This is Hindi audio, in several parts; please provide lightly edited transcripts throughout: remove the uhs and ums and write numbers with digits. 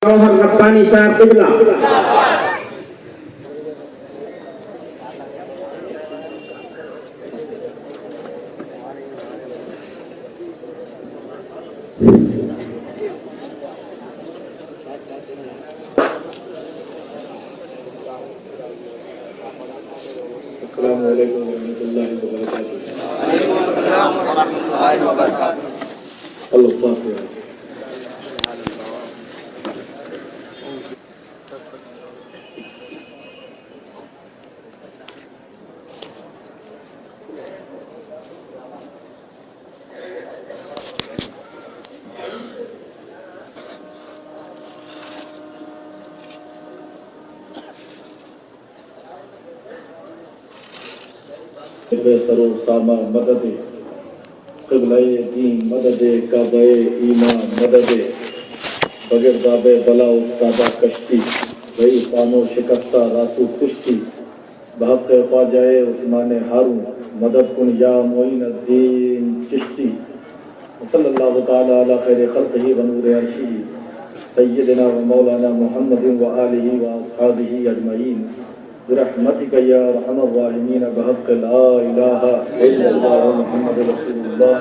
जौहर रब्बानी साहब किबला। अस्सलामु अलैकुम वरहमतुल्लाहि वबरकातुहू। अल्लाह सरो सामा मददे क़िबलाए दीन मददे काबे ईमान मददे बगैर दाबे बला उस्तादा कश्ती वही पानो शिकस्ता रातू कुश्ती बहक़ ख्वाजाए उस्मान हारून मदद कुन या मोइन अद्दीन चिश्ती सल्लल्लाहु तआला अला खैर खल्क़िही व नूर अर्शिही सय्यदना व मौलाना मुहम्मदिन व आलिही व अस्हाबिही अजमईन बिरहमतिक या अरहमर राहिमीन बहक़ ला इलाहा इल्लल्लाह मुहम्मदुर रसूलुल्लाह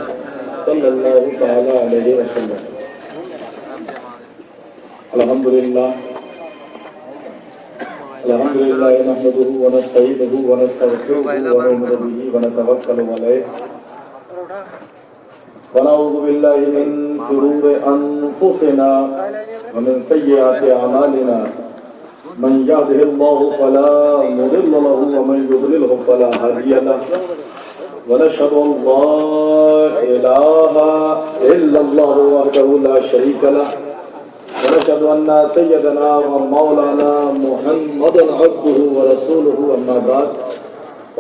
सल्लल्लाहु तआला अलैहि वसल्लम। अल्हम्दुलिल्लाह नहमदुहु व नस्तईनुहु व नस्तगफिरुहु व नउमिनु बिही व नतवक्कलु अलैहि व नऊज़ु बिल्लाहि मिन शुरूरि अनफुसिना व मिन सय्यिआति अमालिना मन यहदिहिल्लाहु फला मुदिल्ल लहु व मन युद्लिलहु फला हादिय लहु व नशहदु अन ला इलाहा इल्लल्लाहु वहदहु ला शरीक लहु व नशहदु अन्ना सय्यदना व मौलाना मुहम्मदन अब्दुहु व रसूलुहु अम्मा बाद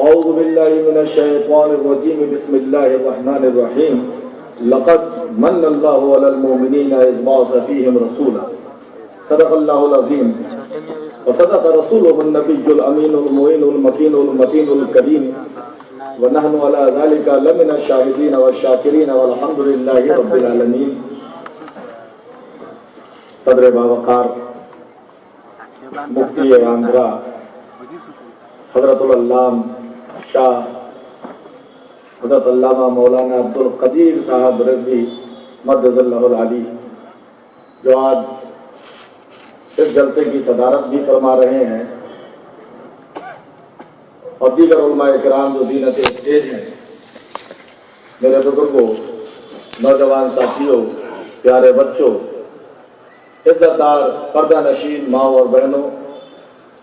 अऊज़ु बिल्लाहि मिनश शैतानिर रजीम बिस्मिल्लाहिर रहमानिर रहीम लक़द मन्नल्लाहु अलल मुमिनीना इज़ बअस फ़ीहिम रसूला सदक़ल्लाहुल अज़ीम व सदक़ रसूलुहुन नबियुल अमीनुल मुईनुल मकीनुल मतीनुल करीम व नहनु अला ज़ालिका लमिनश शाहिदीन व शाकिरीन वल्हम्दुलिल्लाहि रब्बिल आलमीन। सदर बावकार मुफ्ती आंध्रा हज़रतुल अल्लाम शाह हज़रत अल्लामा मौलाना अब्दुल क़दीर साहब रज़वी मद्दज़ल्लहुल आली जो आज इस जलसे की सदारत भी फरमा रहे हैं और दीगर उलमाए किराम जो ज़ीनत स्टेज हैं, मेरे बुजुर्गों, नौजवान साथियों, प्यारे बच्चों, इज़्ज़तदार पर्दा नशीन माँ और बहनों,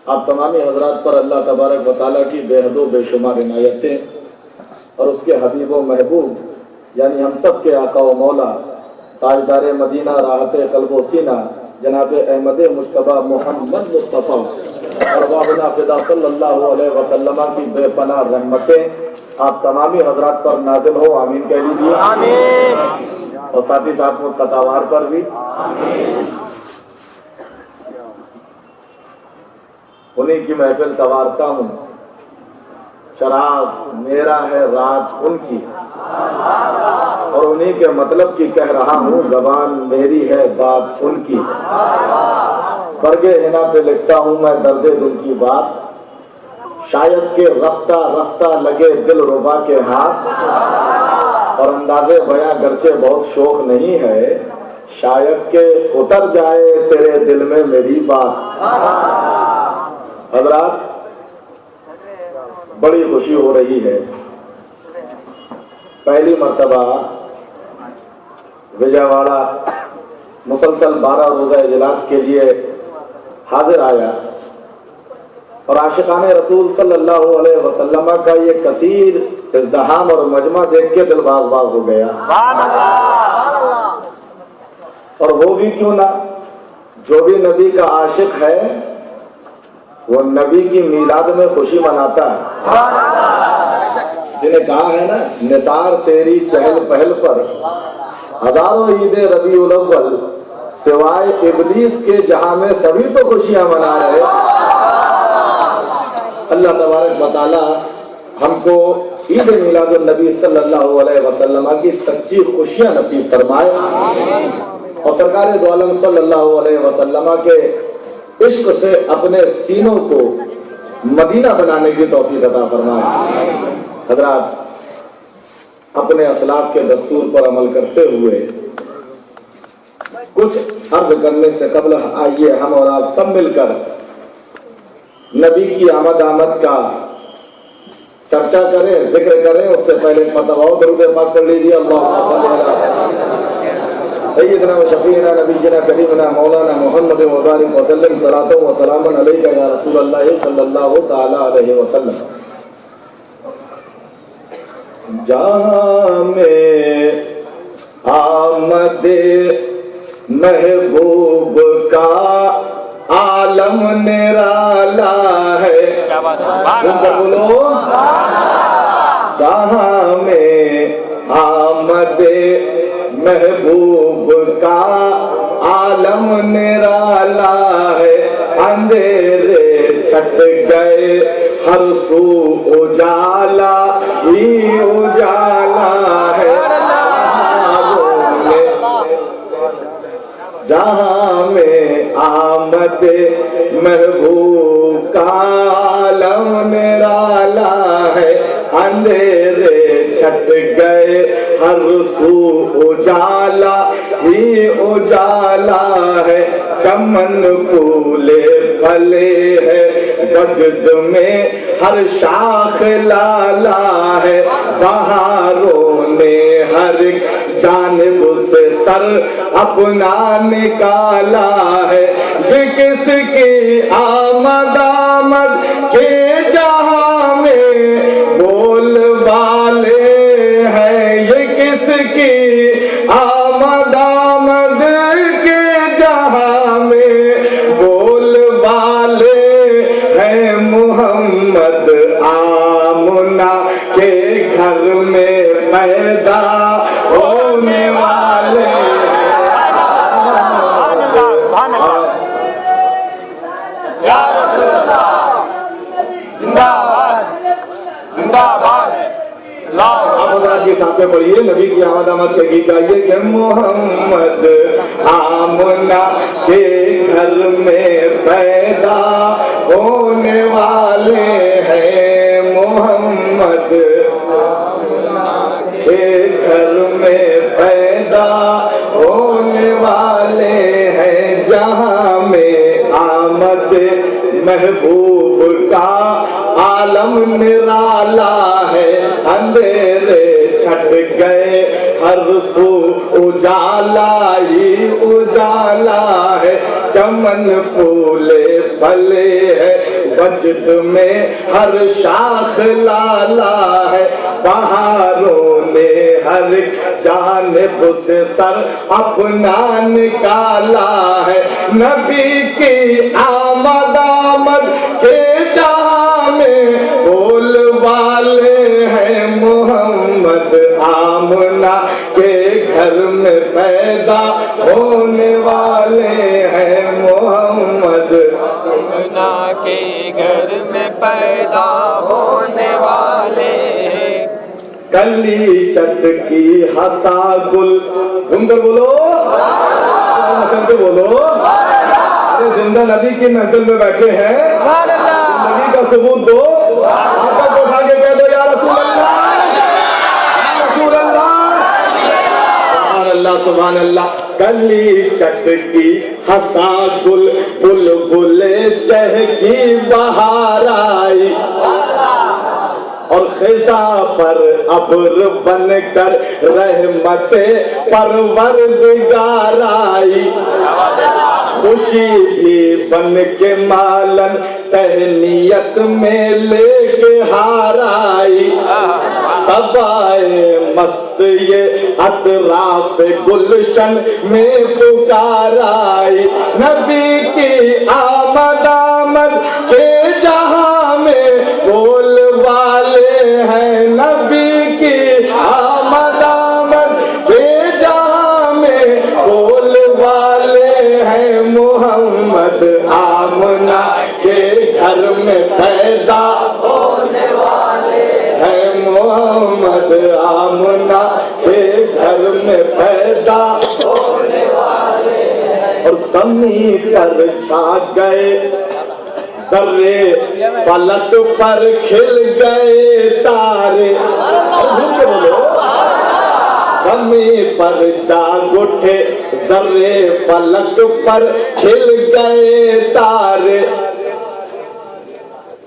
आप तमामी हजरात पर अल्लाह तबारक व तआला की बेहद बेशुमार इनायतें और उसके हबीब व महबूब यानी हम सब के आका व मौला ताजदार मदीना राहत क़ल्ब व सीना जनाब अहमद मुश्तबा मोहम्मद मुस्तफ़ा अरवाहुना फ़िदा सल्लल्लाहु अलैहि वसल्लम की बेपनाह रहमतें आप तमामी हजरात पर नाज़िल हो, आमीन कह लीजिए। आमीन। और साथ ही साथ मुत्तक़वार पर भी आमीन। उन्हीं की महफिल सवारता हूँ, चराग मेरा है रात उनकी और उन्हीं के मतलब की कह रहा हूँ, ज़बान मेरी है बात उनकी। बरगे हिना पे लिखता हूँ मैं दर्दे दिल की बात, शायद के रफ्ता रफ्ता लगे दिल रुबा के हाथ और अंदाज़े बयां गर्चे बहुत शौक नहीं है, शायद के उतर जाए तेरे दिल में मेरी बात। हज़रात, बड़ी खुशी हो रही है, पहली मर्तबा विजयवाड़ा मुसलसल 12 रोज़ा इजलास के लिए हाजिर आया और आशिकाने रसूल सल्लल्लाहु अलैहि वसल्लम का ये कसीर इज़्दिहाम और मजमा देख के दिल बाग बाग हो गया। और वो भी क्यों ना, जो भी नबी का आशिक है वो नबी की मीलाद में खुशी मनाता है। जिन्हें कहा है ना, निसार तेरी चहल पहल पर हजारों ईद रबीउल अव्वल सिवाय इबलीस के जहां में सभी तो खुशियां मना रहे। अल्लाह तबारक व तआला हमको ईद मिलादुन नबी सल्लल्लाहु अलैहि वसल्लम की सच्ची खुशियां नसीब फरमाए और सरकार दो आलम सल्लल्लाहु अलैहि वसल्लम के इश्क से अपने सीनों को मदीना बनाने की तौफीक अता फरमाए। हजरात, अपने असलाफ के दस्तूर पर अमल करते हुए कुछ अर्ज करने से कबल आइए हम और आप सब मिलकर नबी की आमद का चर्चा करें, जिक्र करें। उससे पहले एक मरतबा और दरूद पाक पढ़ लीजिए। अल्लाहुम्मा सय्यदना व शफीना नबीना करीमना मौलाना मुहम्मद व बारिक व सल्लम सलातो व सलामन अलैका या रसूलल्लाह सल्लल्लाहु तआला अलैहि वसल्लम। जहां में आमदे महबूब का आलम निराला है, बोलो। जहां में आमदे महबूब का आलम निराला है, अंधेरे छट गए हर सू उजाला ही उजाला है। जहां में आमद महबूब का आलम निराला है, अंधेरे छट गए हर सू उजाला ही उजाला है। चमन फूले फले है, वजद में हर शाख लाला है। बहारों ने हर जानिब से सर अपना निकाला है। ये किसकी आमद आमद के जहां में बोल वाले हैं। ये किसकी आमद आमद के जहां में बोल वाले हैं। मोहम्मद आमना के घर में पैदा होने वाले या रसूलल्लाह जिंदाबाद जिंदाबाद। आप हज़रात के साथ में पढ़िए, नबी की आमद के गीत गाइए कि मोहम्मद आमना के घर में पैदा होने वाले हैं। मोहम्मद के घर में पैदा होने वाले हैं। जहां में आमद महबूब का आलम निराला है, अंधेरे छट गए हर सू उजाला ही उजाला है। चमन फूले फले है, वजद में हर शाख लाला है। बहारों ने हर जानिब से सर अपना निकाला है। नबी की आमद आमद के जहां में बोल वाले हैं। मोहम्मद आमना के घर में पैदा होने वाले हैं। मोहम्मद आमना के घर में पैदा होने वाले। कली चटकी हंसा गुल, सुनकर बोलो, चल के बोलो। अरे जिंदा नबी की महफिल में बैठे हैं, नबी का सबूत दो। हाथ को उठा के कह दो या रसूल अल्लाह, या रसूल अल्लाह। सुभान अल्लाह सुभान अल्लाह। कली चटकी हंसा गुल, बुलबुले चहकी बहार आई। और खिजा पर अब्र बनकर रहमते परवरदिगार आई। खुशी भी बन के मालन तहनीयत में लेके हार आई। सबाए मस्त ये अतराफ गुलशन में पुकार आई। नबी की आमद आमद के जहां में बोल वाले हैं। नबी की आमद आमद के जहां में बोल वाले हैं। मोहम्मद आमना के घर में पैदा होने वाले हैं। मोहम्मद आमना के घर में पैदा होने वाले ज़मीन पर छा गए, ज़र्रे फलक पर खिल गए तारे। बोलो, ज़मीन पर जाग उठे, ज़र्रे फलक पर खिल गए तारे।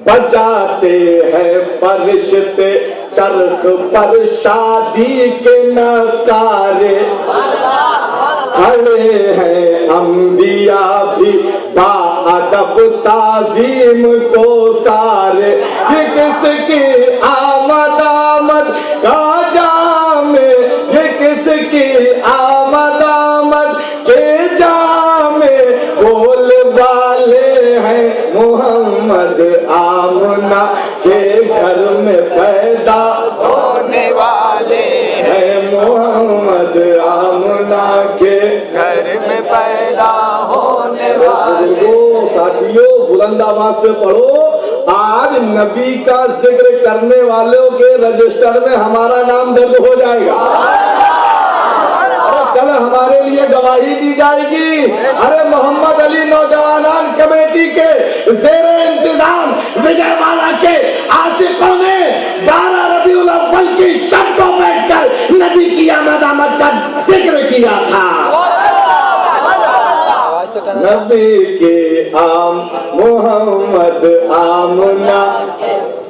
बजाते हैं फरिश्ते चरख पर शादी के नगारे। खड़े हैं अंबिया भी बाअदब ताज़ीम को सारे। ये किसकी आमद आमद का जामे, ये किसकी आमद आमद के जामे। बोल वाले हैं मोहम्मद आमना के घर में पैदा होने वाले हैं। मोहम्मद आमना के घर में पैदा होने वाले। साथियों, बुलंद आवाज से पढ़ो, आज नबी का जिक्र करने वालों के रजिस्टर में हमारा नाम दर्ज हो जाएगा। कल हमारे लिए गवाही दी जाएगी। अरे मोहम्मद अली नौजवान कमेटी के ज़ेरे इंतजाम विजयवाड़ा के आशिकों ने 12 रबीउल अव्वल की शब को बैठकर नबी की आमद आमद का जिक्र किया था। नबी के आम मोहम्मद आमना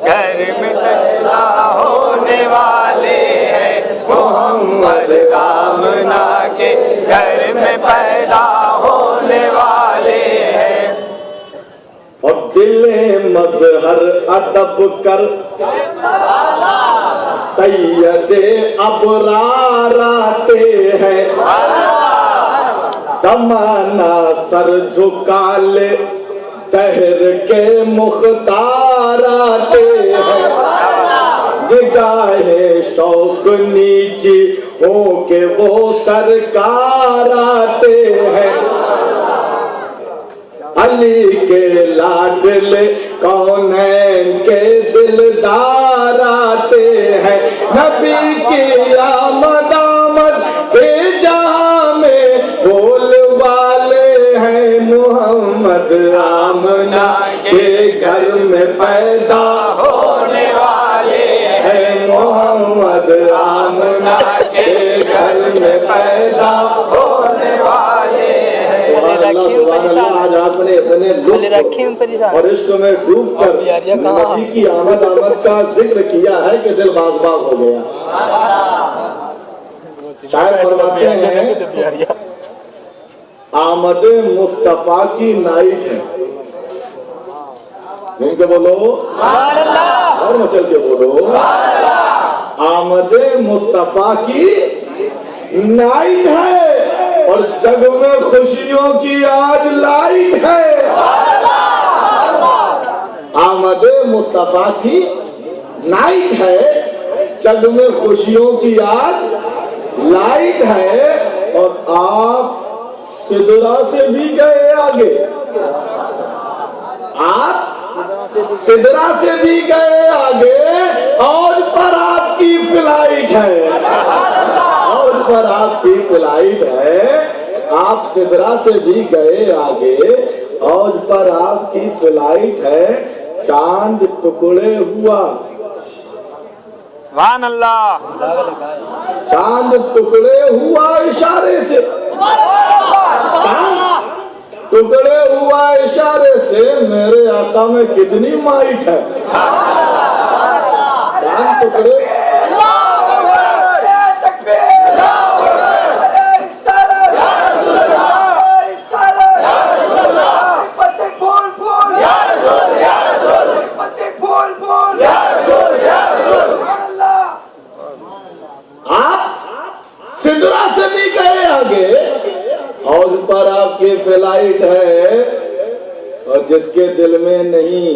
घर में पैदा होने वाले हैं। मोहम्मद आमना के घर में पैदा होने वाले हैं। और दिले मजहर अदब कर सैयदे अबरार आते हैं। ज़माना सर झुका ले दहर के मुख्तार आते हैं। निगाहे शौक नीची हो के वो सरकार आते हैं। अली के लाडले कौनैन के दिलदार आते हैं। नबी की आमद आमद के जहां में बोल वाले हैं। मोहम्मद आमना के घर में पैदा होने वाले हैं। मोहम्मद आमना के घर में पैदा होने वाले हैं। सुभान अल्लाह। आज आपने इतने लुत्फ और इश्क में डूब कर नबी की आमद आमद का जिक्र किया है कि दिल बाग बाग हो गया। शायद फरमाते हैं आमद मुस्तफा की नाइट है। इनके बोलो और मचल के बोलो, आमद मुस्तफा की नाइट है और जग में खुशियों की आज लाइट है। आमद मुस्तफा की नाइट है, जग में खुशियों की आज लाइट है। और आप सिदरा से भी गए आगे, आप सिदरा से भी गए आगे। और पर आपकी फ्लाइट है, और पर आपकी फ्लाइट है। आप सिदरा से भी गए आगे, और पर आपकी फ्लाइट है। चांद टुकड़े हुआ, सुभान अल्लाह। चांद टुकड़े हुआ इशारे से, चांद टुकड़े हुआ इशारे से। मेरे आका में कितनी माइट है। चांद टुकड़े सिदरा से भी गए आगे, और पर आपकी फ्लाइट है। और जिसके दिल में नहीं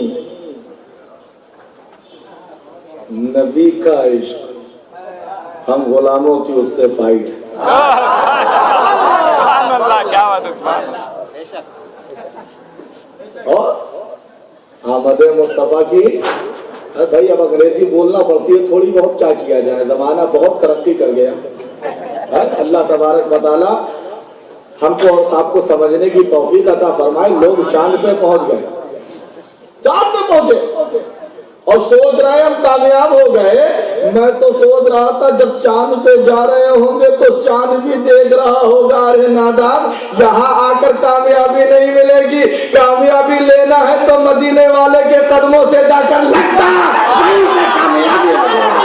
नबी का इश्क, हम गुलामों की उससे फाइट है। क्या बात है। और आमद मुस्तफा की भाई अब अंग्रेजी बोलना पड़ती है थोड़ी बहुत, क्या किया जाए, जमाना बहुत तरक्की कर गया। अल्लाह तबारक व तआला हमको और सबको समझने की तौफीक अता फरमाए। लोग चांद पे पहुंच गए, चांद पे पहुंचे और सोच रहे हैं हम कामयाब हो गए। मैं तो सोच रहा था जब चांद पे जा रहे होंगे तो चांद भी देख रहा होगा, अरे नादान यहाँ आकर कामयाबी नहीं मिलेगी, कामयाबी लेना है तो मदीने वाले के कदमों से जाकर लग जा, वहीं से कामयाबी मिलेगी।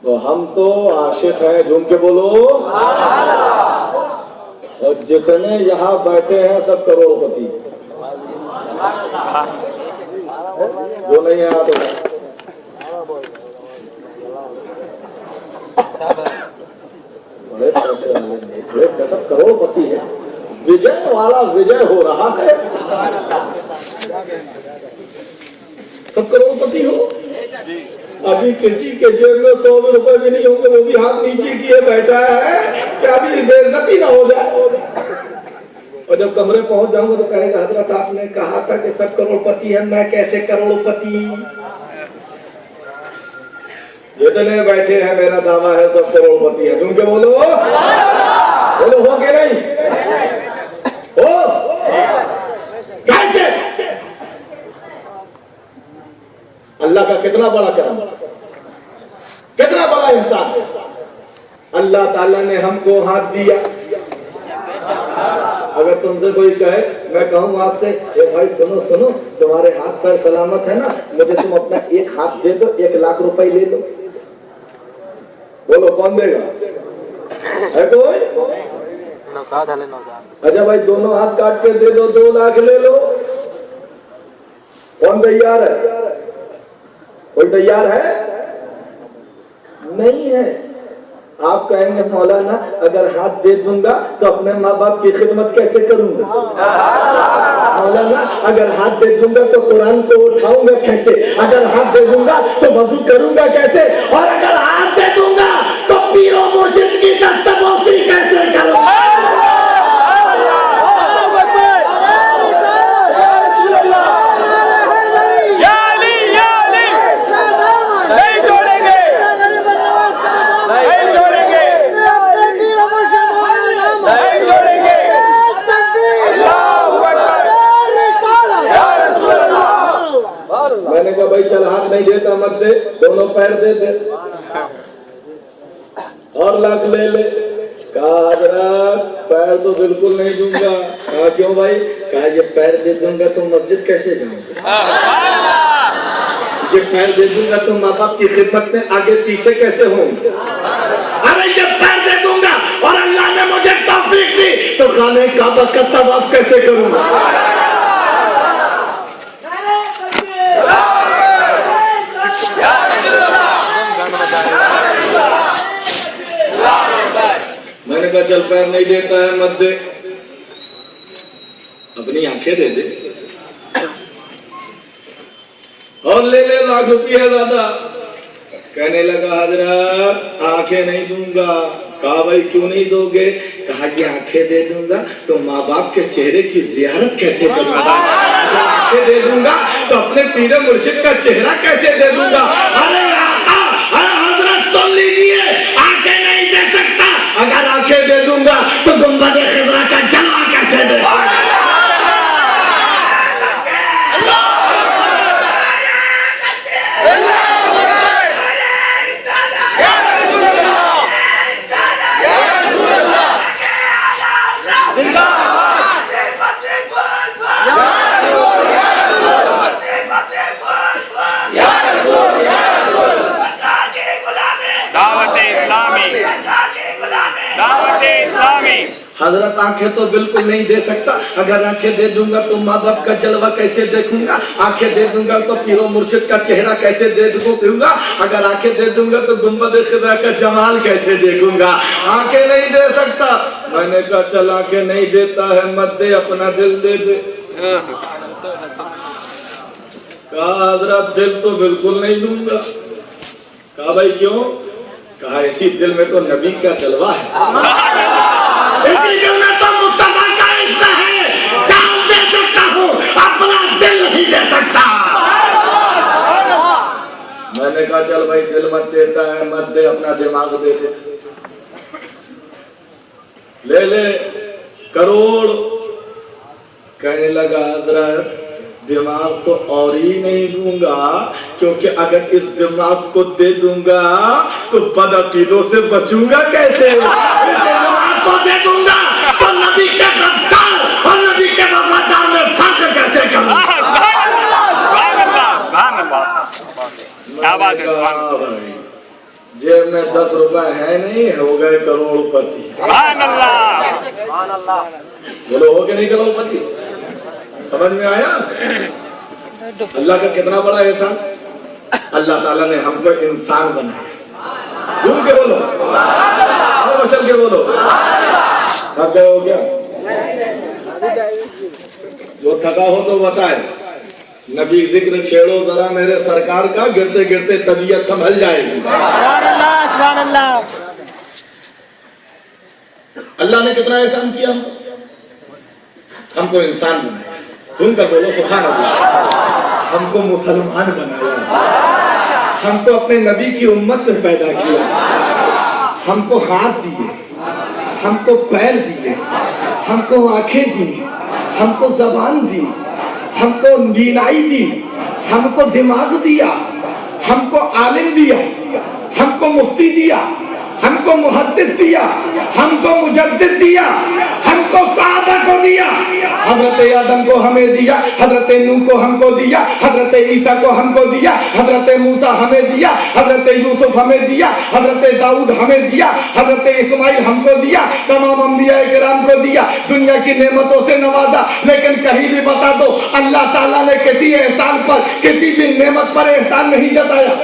तो हम तो आशिक हैं, झूम के बोलो। और जितने यहाँ बैठे हैं सब करोड़पति, जो नहीं है तो बड़े पैसे वाले सब करोड़पति है। विजय वाला विजय हो रहा है, सब करोड़पति हो। अभी किसी के जेब में 100 रुपए भी नहीं होंगे, वो भी हाथ नीचे किए बैठा है, क्या भी बेइज्जती ना हो जाए। और जब कमरे पहुंच जाऊंगा तो कहेगा हजरत आपने कहा था कि सब करोड़पति है, मैं कैसे करोड़पति। जितने बैठे हैं मेरा दावा है सब करोड़पति है। तुम क्या बोलो, बोलो हो के नहीं हो कैसे। अल्लाह का कितना बड़ा करम, कितना बड़ा इंसान। अल्लाह ताला ने हमको हाथ दिया। अगर तुमसे कोई कहे, मैं कहूँ आपसे ए भाई सुनो सुनो, तुम्हारे हाथ पैर सलामत है ना, मुझे तुम अपना एक हाथ दे दो, 1 लाख रुपए ले लो, बोलो कौन देगा? है कोई? नौसाद है, नौसाद। अच्छा भाई दोनों हाथ काट के दे दो, 2 लाख ले लो, कौन तैयार है? कोई तैयार है? नहीं है। आप कहेंगे मौलाना अगर हाथ दे दूंगा तो अपने माँ बाप की खिदमत कैसे करूंगा? मौलाना अगर हाथ दे दूंगा तो कुरान को उठाऊंगा कैसे? अगर हाथ दे दूंगा तो वजू करूंगा कैसे? और अगर हाथ दे दूंगा तो पीरो मुर्शिद की दस्तबोसी कैसे करूंगा? मैंने कहा भाई चल हाथ नहीं देता मत दे, दोनों पैर दे दे और लाख ले ले। कहा पैर तो बिल्कुल नहीं दूंगा। कहा क्यों भाई? कहा ये पैर दे दूंगा तो मस्जिद कैसे जाऊंगा, ये पैर दे दूंगा तो माँ बाप की खिदमत में आगे पीछे कैसे होंगे। अरे जब पैर दे दूंगा और अल्लाह ने मुझे तौफीक दी तो खाने काबा का तवाफ कैसे करूंगा? मैंने कहा चल पैर नहीं देता है मत दे, अपनी आंखें दे दे और ले ले लाख रुपया ज्यादा। कहने लगा हजरत आंखें नहीं दूंगा। कहा भाई क्यों नहीं दोगे? कहा ये आंखें दे दूंगा तो माँ बाप के चेहरे की जियारत कैसे करूंगा? आंखें दे दूंगा तो अपने पीर मुर्शिद का चेहरा कैसे दे दूंगा? अरे आका, अरे हजरत सुन लीजिए, आंखें नहीं दे सकता, अगर आंखें दे दूंगा तो गुंबद खिज़रा का जलवा कैसे दे दूंगा? हजरत आंखें तो बिल्कुल नहीं दे सकता, अगर आंखें दे दूंगा तो माँ बाप का जलवा कैसे देखूंगा? आंखें दे दूंगा तो पीरो मुर्शिद का चेहरा कैसे देखूंगा? अगर आंखें दे दूंगा तो गुंबद खिज़रा का जमाल कैसे देखूंगा? आंखें नहीं दे सकता। मैंने कहा चल आंखें नहीं देता है मत दे, अपना दिल दे दे। कहा हजरत दिल तो बिल्कुल नहीं दूंगा। कहा भाई क्यों? कहा इसी दिल में तो नबी का जलवा है, इसी दिल में तो मुस्तफा का इश्क है। कहा चल भाई दिल मत देता है, मत दे, अपना दिमाग दे दे, ले ले करोड़। कहने लगा हजरत दिमाग तो और ही नहीं दूंगा, क्योंकि अगर इस दिमाग को दे दूंगा तो बदअकीदों से बचूंगा कैसे? इस दिमाग को दे दूंगा तो नबी के गद्दार और नबी के वफादार में फर्क कैसे करूंगा? क्या बात है। जेब में 10 रुपए है नहीं, हो गए करोड़पति। बोलो हो गए नहीं करोड़पति? समझ में आया अल्लाह का कितना बड़ा एहसान? अल्लाह ताला ने हमको इंसान बनाया। घूम के बोलो, चल के बोलो, थक गए हो क्या? जो थका हो तो बताए, नबी जिक्र छेड़ो जरा मेरे सरकार का, गिरते गिरते तबीयत संभल जाएगी। सुभान अल्लाह। अल्लाह ने कितना एहसान किया हमको इंसान बनाया। तुम कर बोलो सुभान अल्लाह। हमको मुसलमान बनाया, हमको अपने नबी की उम्मत में पैदा किया, हमको हाथ दिए, हमको पैर दिए, हमको आंखें दी, हमको जबान दी, हमको बीनाई दी, हमको दिमाग दिया, हमको आलिम दिया, हमको मुफ्ती दिया, हमको मुहद्दिस दिया, हमको मुजद्दिद दिया, हमको साहबा को दिया, हजरत आदम को हमें दिया, हजरत नूह को हमको दिया, हजरत ईसा को हमको दिया, हजरत मूसा हमें दिया, हजरत यूसुफ हमें दिया, हजरत दाऊद हमें दिया, हजरत इस्माइल हमको दिया, तमाम अंबिया किराम को दिया, दुनिया की नेमतों से नवाजा। लेकिन कहीं भी बता दो अल्लाह ताला ने किसी एहसान पर, किसी भी नेमत पर एहसान नहीं जताया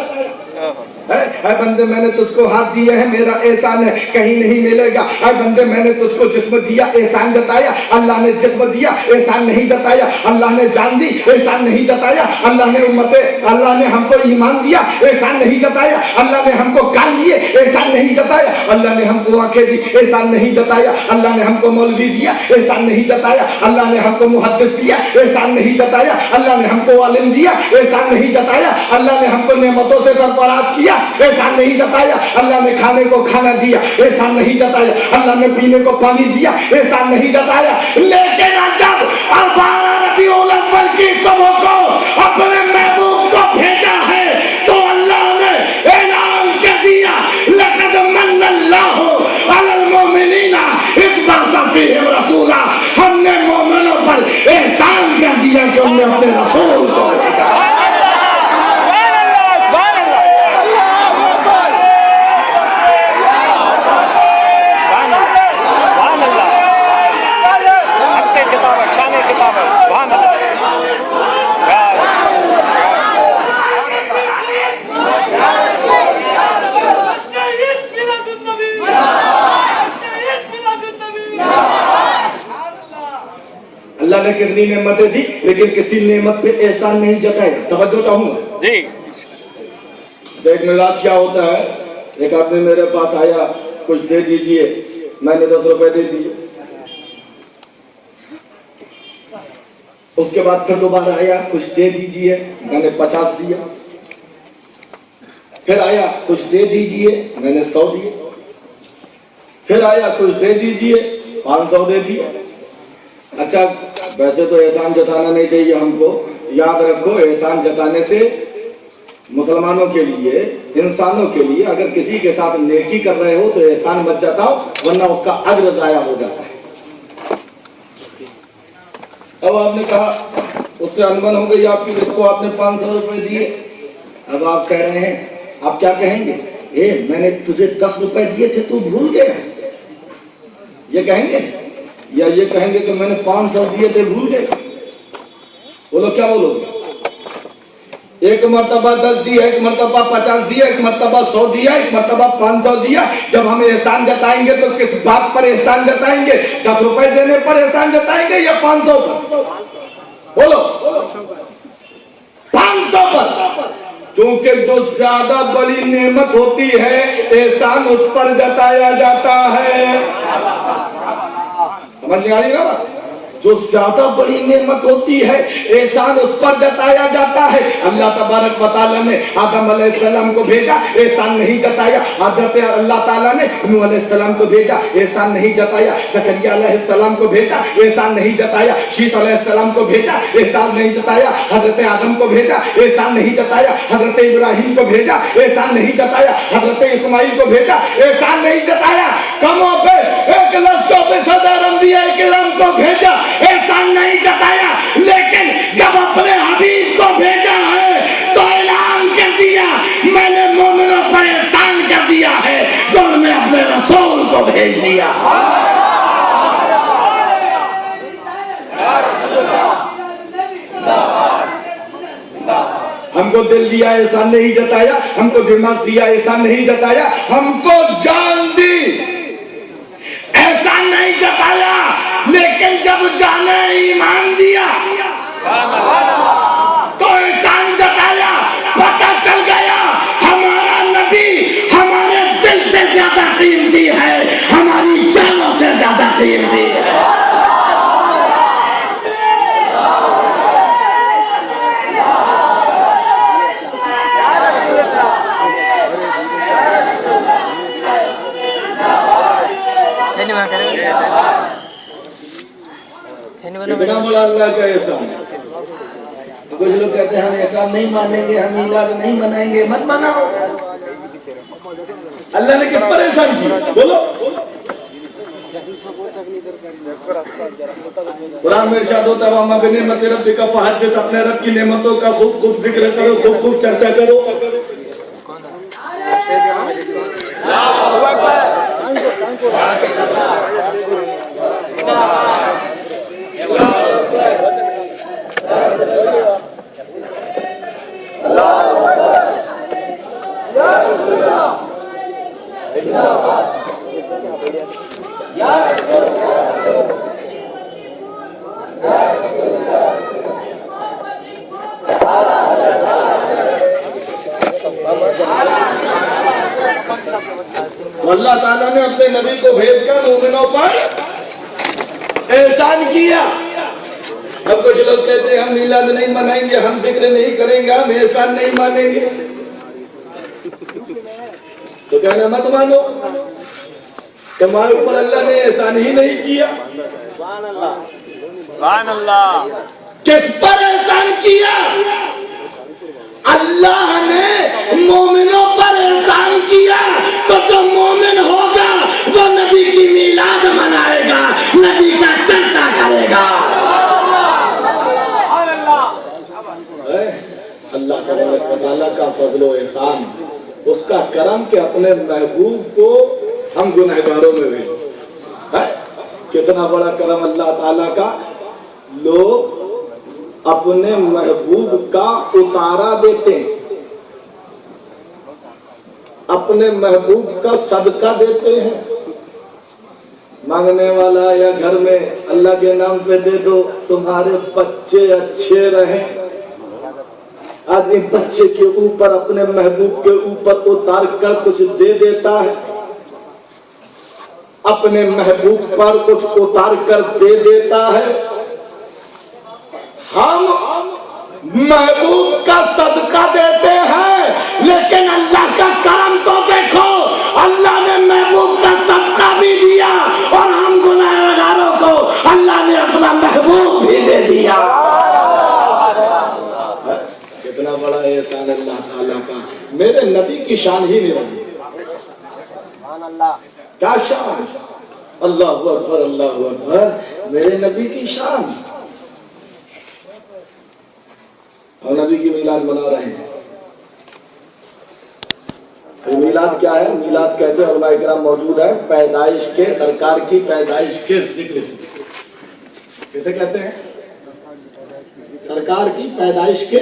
है बंदे मैंने तुझको हाथ दिए है मेरा एहसान है, कहीं नहीं मिलेगा। है बंदे मैंने तुझको जिस्म दिया एहसान जताया, अल्लाह ने जिस्म दिया एहसान नहीं जताया, अल्लाह ने जान दी एहसान नहीं जताया, अल्लाह ने उम्मते, अल्लाह ने हमको ईमान दिया एहसान नहीं जताया, अल्लाह ने हमको कान दिए एहसान नहीं जताया, अल्लाह ने हमको आंखें दी एहसान नहीं जताया, अल्लाह ने हमको मौलवी दिया एहसान नहीं जताया, अल्लाह ने हमको मुहद्दिस दिया एहसान नहीं जताया, अल्लाह ने हमको आलिम दिया एहसान नहीं जताया, अल्लाह ने हमको नेमतों से सरफराज किया एहसान नहीं जताया, अल्लाह ने खाने को खाना दिया एहसान नहीं जताया, अल्लाह ने पीने को पानी दिया एहसान नहीं जताया। लेकिन जब 12 रबीउल अव्वल की सुबह को अपने महबूब को भेजा है तो अल्लाह ने ऐलान कर दिया लक़द मन्नल्लाहु अलल मुमिनीना इज़ बअसा फ़ीहिम रसूला। हमने मोमिनों पर एहसान कर दिया कि हमने अपने रसूल को भेजा। अल्लाह ने कितनी नेमतें दी लेकिन किसी नेमत पे एहसान नहीं जताया। तवज्जो चाहूंगा जी। जब मिलाद क्या होता है, एक आदमी मेरे पास आया, कुछ दे दीजिए, मैंने 10 रुपए दे दिए। उसके बाद फिर दोबारा आया, कुछ दे दीजिए, मैंने 50 दिया। फिर आया, कुछ दे दीजिए, मैंने 100 दिए। फिर आया, कुछ दे दीजिए, 500 दे दिए। अच्छा, वैसे तो एहसान जताना नहीं चाहिए हमको, याद रखो एहसान जताने से मुसलमानों के लिए, इंसानों के लिए, अगर किसी के साथ नेकी कर रहे हो तो एहसान मत जताओ वरना उसका अज्र जाया हो जाता है। अब आपने कहा, उससे अनबन हो गई आपकी, जिसको आपने 500 रुपए दिए। अब आप कह रहे हैं, आप क्या कहेंगे? मैंने तुझे 10 रुपए दिए थे, तू भूल गया, ये कहेंगे? या ये कहेंगे कि मैंने 500 दिए थे, भूल गए? बोलो क्या बोलोगे? एक मर्तबा 10 दिया, एक मर्तबा 50 दिया, एक मर्तबा 100 दिया, एक मर्तबा 500 दिया। जब हम एहसान जताएंगे तो किस बात पर एहसान जताएंगे? 10 रुपए देने पर एहसान जताएंगे या 500 पर? बोलो 500 पर, क्योंकि जो ज्यादा बड़ी नेमत होती है एहसान उस पर जताया जाता है। समझ में आ रही है ना बात? जो ज्यादा बड़ी नेमत होती है एहसान उस पर जताया जाता है। अल्लाह तबारक व तआला ने आदम अलैहिस्सलाम को भेजा, एहसान नहीं जताया। हज़रत अल्लाह ताला ने नूह अलैहिस्सलाम को भेजा, एहसान नहीं जताया। ज़करिया अलैहिस्सलाम को भेजा, एहसान नहीं जताया। शीश अलैहिस्सलाम को भेजा, एहसान नहीं जताया। हज़रत आदम को भेजा, एहसान नहीं जताया। हज़रत इब्राहिम को भेजा, एहसान नहीं जताया। हज़रत इस्माइल को भेजा, एहसान नहीं जताया। कमों पे 1,24,000 अंबिया किराम को भेजा, एहसान नहीं जताया। लेकिन जब अपने हबीब को भेजा है तो ऐलान कर दिया, मैंने मोमिनों पर एहसान कर दिया है जो उन्होंने अपने रसूल को भेज दिया। हमको दिल दिया, एहसान नहीं जताया। हमको दिमाग दिया, एहसान नहीं जताया। हमको जान दी, एहसान नहीं जताया। लेकिन जब जाने ईमान दिया तो एहसान जताया। पता चल गया हमारा नबी हमारे दिल से ज्यादा कीमती है, हमारी जानों से ज्यादा कीमती है। इतना बड़ा अल्लाह का एहसान। कुछ लोग कहते हैं हम एहसान नहीं मानेंगे, हम मिलाद नहीं मनाएंगे। मत मनाओ। अल्लाह ने किस पर एहसान किया? बोलो। कुरान में इरशाद होता है वम्मा बिनिअमति रब्बिका फहद्दिस, अपने रब की नेमतों का खूब खूब जिक्र करो, खूब खूब चर्चा करो। अल्लाह ताला ने अपने नबी को भेजकर मोमिनों पर एहसान किया। अब कुछ लोग कहते हैं हम मिलाद नहीं मनाएंगे, हम जिक्र नहीं करेंगे, हम एहसान नहीं मानेंगे। तो कहना मत मानो, तुम्हारे ऊपर अल्लाह ने एहसान ही नहीं किया। सुभान अल्लाह। किस पर एहसान किया? अल्लाह ने मोमिनों पर एहसान किया। तो जो मोमिन होगा वो नबी की मिलाद मनाएगा, नबी का चर्चा करेगा। अल्लाह ताला का फजलो एहसान, उसका करम के अपने महबूब को हम गुनहगारों में भेजे। कितना बड़ा करम अल्लाह ताला का। लोग अपने महबूब का उतारा देते हैं, अपने महबूब का सदका देते हैं। मांगने वाला या घर में अल्लाह के नाम पे दे दो, तुम्हारे बच्चे अच्छे रहें। आदमी बच्चे के ऊपर अपने महबूब के ऊपर उतार कर कुछ दे देता है, अपने महबूब पर कुछ उतार कर दे देता है। हम महबूब का सदका देते हैं, लेकिन अल्लाह का करम तो देखो, अल्लाह ने महबूब का सदका भी दिया और हम गुनहगारों को अल्लाह ने अपना महबूब भी दे दिया। कितना बड़ा एहसान अल्लाह ताला का। मेरे नबी की शान ही नहीं, क्या शान। अल्लाह अकबर, अल्लाह अकबर। मेरे नबी की शान। और नबी की मिलाद मना रहे हैं। तो मिलाद क्या है? मिलाद कहते हैं, उलमाए किराम मौजूद है, पैदाइश के, सरकार की पैदाइश के जिक्र। कैसे कहते हैं? सरकार की पैदाइश के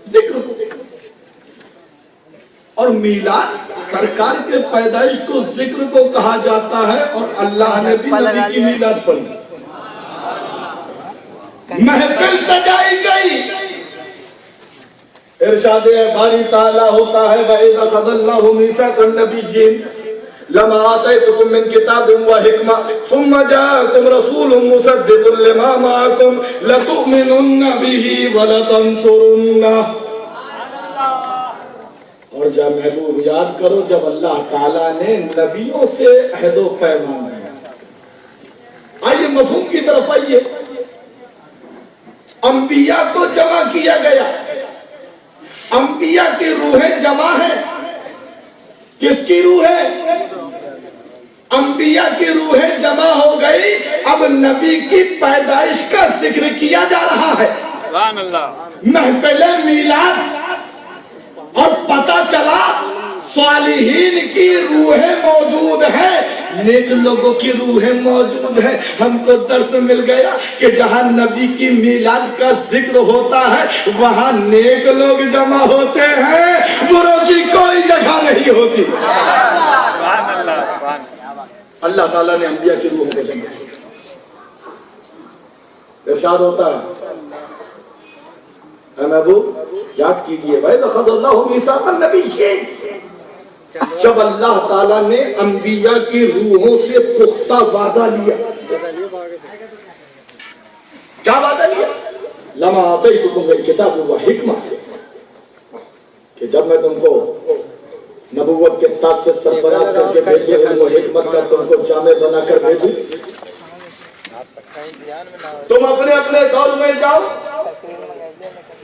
जिक्र को। और मिलाद सरकार के पैदाइश को जिक्र को कहा जाता है। और अल्लाह ने भी नबी की मिलाद पढ़ी, महफिल सजाई गई। इरशाद बारी ताला होता है वइज़ा ख़ज़ल्लाहु मीसाक़न नबिय्यीन लमा आतैतुकुम मिन किताबिन व हिकमा सुम्मा जाअकुम रसूलुन मुसद्दिकुन लिमा माअकुम लतुमिनुन्ना बिही व लतंसुरुन्ना। और जब महबूब याद करो जब अल्लाह ताला ने नबियों से अहदो पैमान लिया। आइए मफहूम की तरफ आइए। अंबिया को जमा किया गया, अंबिया की रूहें जमा है। किसकी रूह है? अंबिया की रूहें जमा हो गई। अब नबी की पैदाइश का जिक्र किया जा रहा है। महफिल मिलाद और पता चला सालिहीन की रूहें मौजूद हैं, नेक लोगों की रूहें मौजूद हैं। हमको दर्श मिल गया कि जहां नबी की मिलाद का जिक्र होता है वहां नेक लोग जमा होते हैं, बुरों की कोई जगह नहीं होती। अल्लाह ताला ने अंबिया की रूहों को जमा किया। इरशाद होता है महबूब याद कीजिए भाई, जब अल्लाह ताला ने अंबिया की रूहों से पुख्ता वादा लिया। क्या वादा लिया? लमा आतैतुकुम मिन किताबिन व हिकमा, कि जब मैं तुमको नबुव्वत के ताज से सरफराज करके भेजूं, वो हिकमत का तुमको जामे बना कर भेजूं, तुम अपने अपने दौर में जाओ,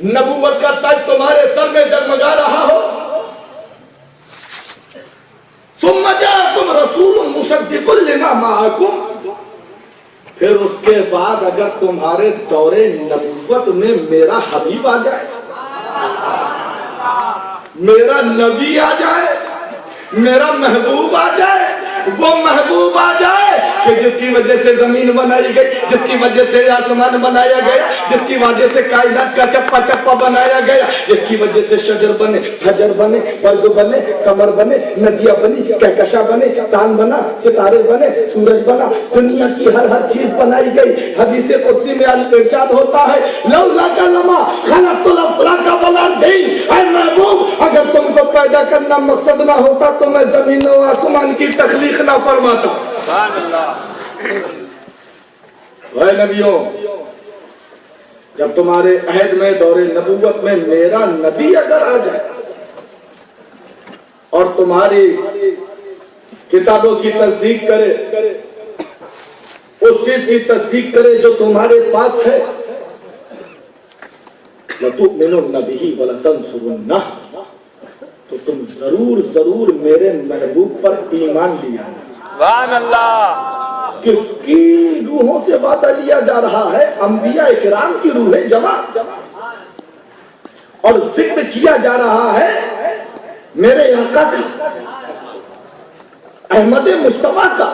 नबुव्वत का ताज तुम्हारे सर में जगमगा रहा हो। सुम्मा जाअकुम रसूलुन मुसद्दिकुन लिमा माअकुम, फिर उसके बाद अगर तुम्हारे दौरे नबुव्वत में मेरा हबीब आ जाए, मेरा नबी आ जाए, मेरा महबूब आ जाए, वो महबूब आ जाए कि जिसकी वजह से जमीन बनाई गई, जिसकी वजह से आसमान बनाया गया, जिसकी वजह से कायनात का चप्पा चप्पा बनाया गया, जिसकी वजह से शजर बने, फजर बने, बर्ग बने, समर बने, नदियां बनी, कहकशा बने, चांद बना, सितारे बने, सूरज बना, दुनिया की हर हर चीज बनाई गई। हदीस कुदसी में इरशाद होता है, लौला का लमा खलक़तुल अफ़लाका वल अर्ज़ीन, ऐ महबूब अगर तुमको पैदा करना मकसद ना होता तो मैं जमीन और आसमान की तख्लीक ना फरमाता। वह नबियों, जब तुम्हारे अहद में दौरे नबूवत में मेरा नबी अगर आ जाए और तुम्हारी किताबों की तस्दीक करे, उस चीज की तस्दीक करे जो तुम्हारे पास है, लतुमिनुन्ना बिही व लतंसुरुन्ना, तो तुम जरूर जरूर मेरे महबूब पर ईमान लिया। सुभान अल्लाह। किसकी रूहों से वादा लिया जा रहा है? अंबिया इकराम की रूहें जमा, और जिक्र किया जा रहा है मेरे आका का, अहमद मुस्तफा का,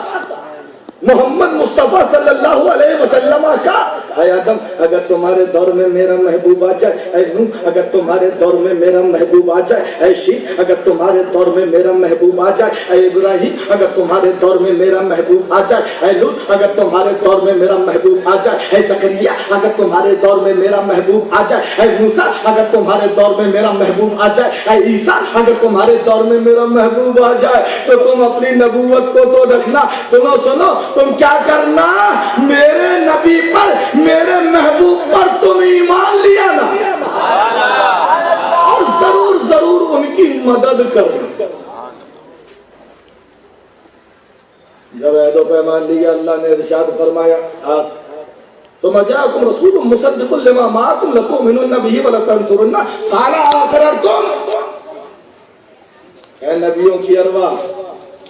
मोहम्मद मुस्तफा सल्लल्लाहु अलैहि वसल्लम का। ऐ आदम अगर तुम्हारे दौर में मेरा महबूब आ जाए, ऐ नूह अगर तुम्हारे दौर में मेरा महबूब आ जाए, ऐ शीश अगर तुम्हारे दौर में मेरा महबूब आ जाए, ऐ इब्राहिम अगर तुम्हारे दौर में मेरा महबूब आ जाए, ऐ लूत अगर तुम्हारे दौर में मेरा महबूब आ जाए, ऐ ज़करिया अगर तुम्हारे दौर में मेरा महबूब आ जाए, ऐ मूसा अगर तुम्हारे दौर में मेरा महबूब आ जाए, ऐ ईसा अगर तुम्हारे दौर में मेरा महबूब आ जाए, तो तुम अपनी नबूवत को तो रखना। सुनो सुनो, तुम क्या करना, मेरे नबी पर, मेरे महबूब पर तुम ईमान लिया ना, और जरूर जरूर उनकी मदद करना। जब अहद पैमान लिया, अल्लाह ने इरशाद फरमाया, सुम्मा जाअकुम रसूलुन मुसद्दिकुन लिमा माअकुम लतुमिनुन्ना बिही व लतंसुरुन्ना क़ाल अक़ररतुम। ऐ नबियों की अरवा,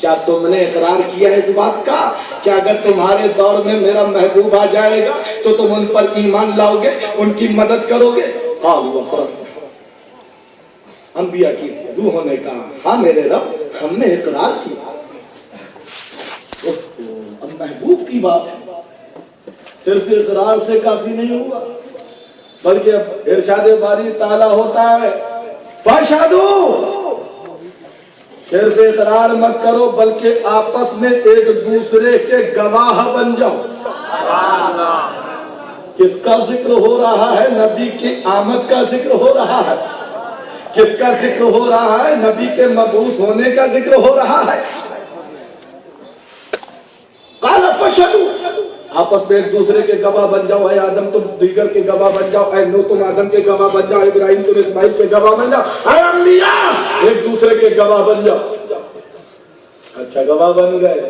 क्या तुमने इकरार किया है इस बात का कि अगर तुम्हारे दौर में मेरा महबूब आ जाएगा तो तुम उन पर ईमान लाओगे, उनकी मदद करोगे? क़ालू अक़ररना। अंबिया की रूहों ने कहा, हाँ मेरे रब, हमने इकरार किया। अब महबूब की बात है, सिर्फ इकरार से काफी नहीं हुआ, बल्कि अब इरशाद बारी ताला होता है, फशहदू, सिर्फ इकरार मत करो बल्कि आपस में एक दूसरे के गवाह बन जाओ। किसका जिक्र हो रहा है? नबी की आमद का जिक्र हो रहा है। किसका जिक्र हो रहा है? नबी के मबूस होने का जिक्र हो रहा है। काला फशदू, आपस में एक दूसरे के गवाह बन जाओ। है आदम तुम दीगर के गवाह बन जाओ, है नूह तुम आदम के गवाह बन जाओ, इब्राहिम तुम इस्माइल के गवाह बन जाओ, है अंबिया एक दूसरे के गवाह बन जाओ। अच्छा गवाह बन गए।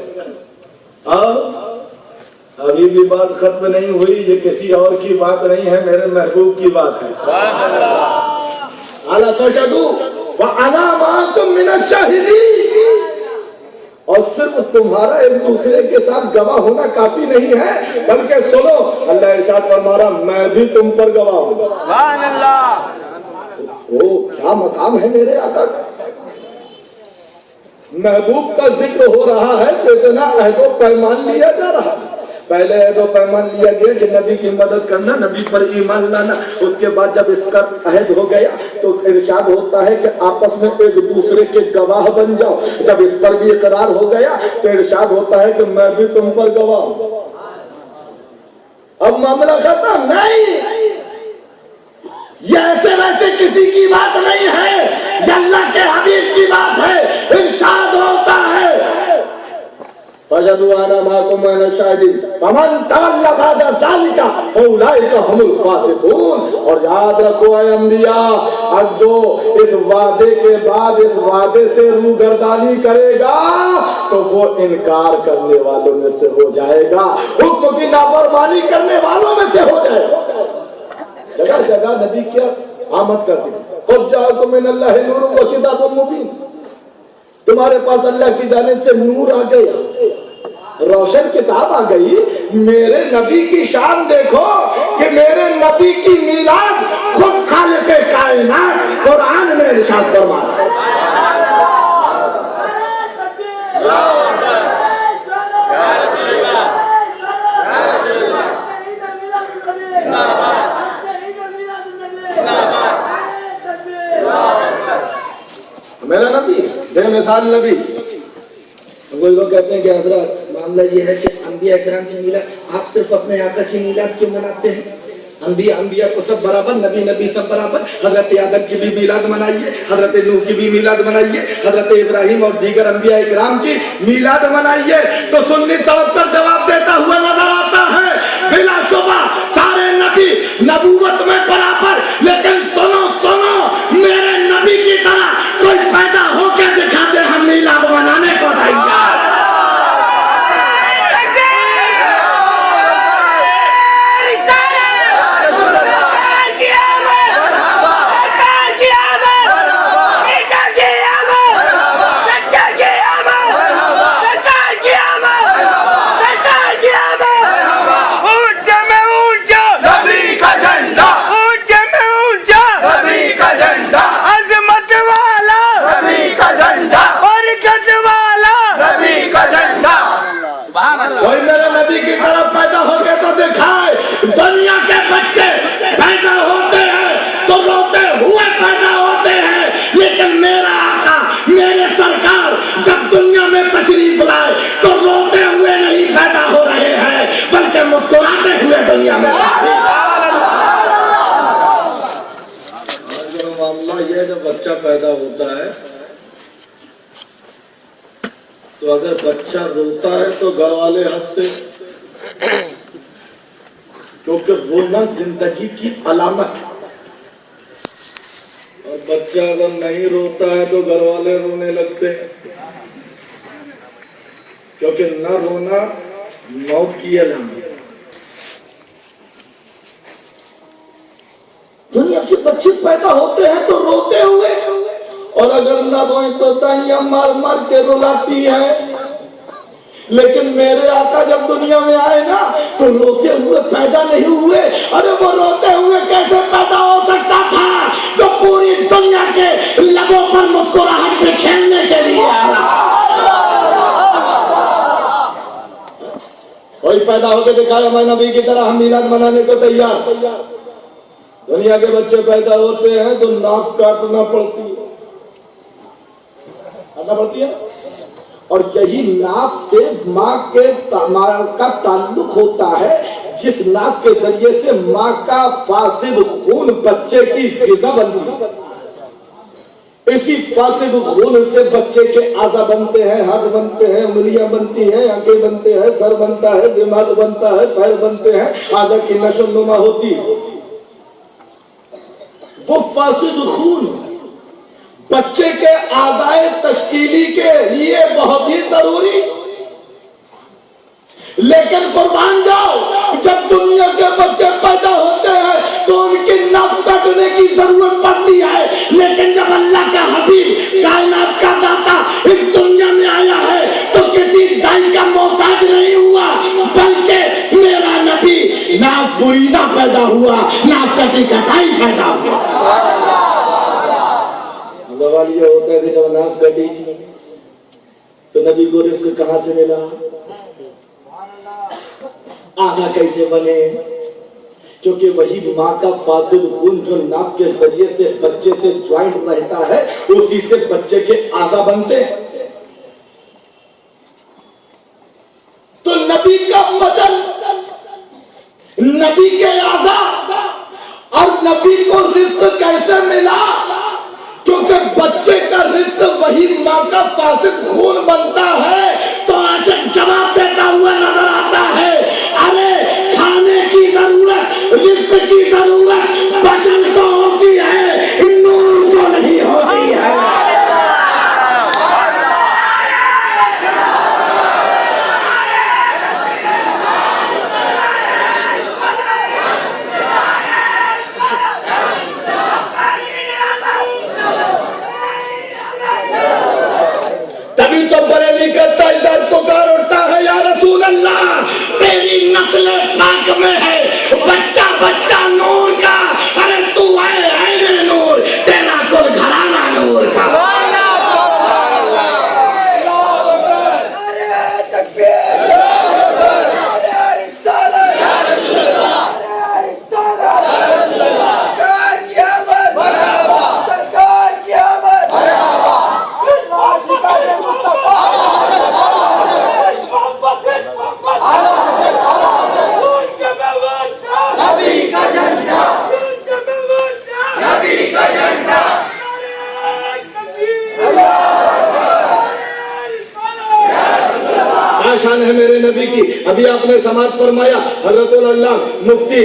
अभी भी बात खत्म नहीं हुई, ये किसी और की बात नहीं है, मेरे महबूब की बात है। अला फशदू व अना माकुम मिनश शाहिदीन, और सिर्फ तुम्हारा एक दूसरे के साथ गवाह होना काफी नहीं है, बल्कि सुनो अल्लाह इरशाद फरमा रहा मैं भी तुम पर गवाह हूं। सुभान अल्लाह। ओ क्या मकाम है मेरे आका का। महबूब का जिक्र हो रहा है तो इतना अहदो पैमान लिया जा रहा है। पहले अहदो पैमान लिया गया कि नबी की मदद करना, नबी पर ईमान लाना। उसके बाद जब इसका अहद हो गया तो इरशाद होता है कि आपस में एक दूसरे के गवाह बन जाओ। जब इस पर भी इकरार हो गया तो इरशाद होता है कि मैं भी तुम पर गवाह हूं। अब मामला खत्म नहीं, ये ऐसे वैसे किसी की बात नहीं है, ये अल्लाह के हबीब की बात है। इरशाद होता है फजदू आना माकुम मिनश शाहिदीन फमन तवल्ला बादा ज़ालिका फउलाइका हुमुल फासिकून। और याद रखो ऐ अंबिया, अब जो इस वादे के बाद इस वादे से रूगर्दानी करेगा तो वो इनकार करने वालों में से हो जाएगा, हुक्म की नाफरमानी करने वालों में से हो जाएगा। जगह जगह नबी क्या आमद का जिक्र, क़द जाअकुम मिनल्लाहि नूरुन व किताबुम मुबीन, तुम्हारे पास अल्लाह की जानिब से नूर आ गया, रोशन किताब आ गई। मेरे नबी की शान देखो कि मेरे नबी की मिलाद खुद खालिक कायनात कुरान में इरशाद फरमा रहा है। मेरा नबी बेमिसाल नबी। कोई लोग कहते हैं कि हजरत मामला ये है कि अंबिया किराम की मिलाद आप सिर्फ अपने आका की मिलाद क्यों मनाते हैं? अंबिया को सब बराबर, नबी सब बराबर। हजरत आदम की भी मिलाद मनाइए, हजरत नूह की भी मिलाद मनाइए, हजरत इब्राहिम और दीगर अंबिया किराम की मिलाद मनाइए। तो सुन्नी तवक्कर जवाब देता हुआ नजर आता है। बिला शुबा सारे नबी नबूवत में बराबर, लेकिन सुनो मेरे नबी की तरह कोई पैदा होकर दिखाते हम मिलाद मनाने को तैयार। कोई मेरे नबी की तरफ पैदा हो गए तो दिखाए। दुनिया के बच्चे पैदा होते हैं तो रोते हुए पैदा होते हैं, लेकिन मेरा आका मेरे सरकार जब दुनिया में तशरीफ लाए तो रोते हुए नहीं पैदा हो रहे हैं, बल्कि मुस्कुराते हुए दुनिया में। मामला यह जब बच्चा पैदा होता है तो अगर बच्चा रोता है तो घर वाले हंसते, क्योंकि रोना जिंदगी की अलामत है। और बच्चा अगर नहीं रोता है तो घर वाले रोने लगते, क्योंकि न रोना मौत की अलामत है। दुनिया के बच्चे पैदा होते हैं तो रोते हुए, और अगर न रोए तो ताइयां मार मार के रुलाती है। लेकिन मेरे आका जब दुनिया में आए ना तो रोते हुए पैदा नहीं हुए। अरे वो रोते हुए कैसे पैदा हो सकता था जो पूरी दुनिया के लबों पर मुस्कुराहट पे खेलने के लिए आया। कोई पैदा होकर दिखाया मैं नबी की तरह हम मिलाद मनाने को तैयार। दुनिया के बच्चे पैदा होते हैं तो नाक काटना पड़ती है, और यही नाक से माँ का ताल्लुक होता है, जिस नाक के जरिए से माँ का फासिद खून बच्चे की ग़िज़ा बनती है। इसी फासिद खून से बच्चे के आज़ा बनते हैं, हाथ बनते हैं, उंगलियां बनती हैं, आंखें बनते हैं, सर बनता है, दिमाग बनता है, पैर बनते हैं, आज़ा की नशो नुमा होती है। वो फासिद खून बच्चे के आज़ाए तश्कीली के लिए बहुत ही जरूरी, लेकिन कुर्बान जाओ जब दुनिया के बच्चे पैदा होते हैं तो उनकी नाक काटने की जरूरत पड़ती है, लेकिन जब अल्लाह का हबीब कायनात का दाता इस दुनिया में आया है तो किसी दाई का मोहताज नहीं हुआ, बल्कि मेरा नबी नाक बुरीदा पैदा हुआ, नाक कटी कटाई पैदा हुआ। सवाल ये होता है कि जब नाक कटी थी तो नबी को रिस्क कहां से मिला, आज़ा कैसे बने? क्योंकि वही माँ का फासिद खून जो नाफ के जरिए से बच्चे से ज्वाइंट रहता है उसी से बच्चे के आज़ा बनते हैं। तो नबी का बदन, नबी के आज़ा और नबी को रिस्क कैसे मिला? क्योंकि बच्चे का रिस्क वही माँ का फासिद खून बनता है। तो आशिक जवाब देता हुआ नजर आता है, अरे खाने की जरूरत, रिस्क की जरूरत बशर को होती है, नूर को नहीं होती है। तभी तो बरेली का ताजदार पुकार उठता है, या रसूल अल्लाह तेरी नस्ल पाक में है बच्चा बच्चा नूर का, अरे तू है नूर, तेरा कुल घराना नूर का। शान है मेरे नबी की। अभी आपने समात फरमाया, हजरतुल अल्लाह मुफ्ती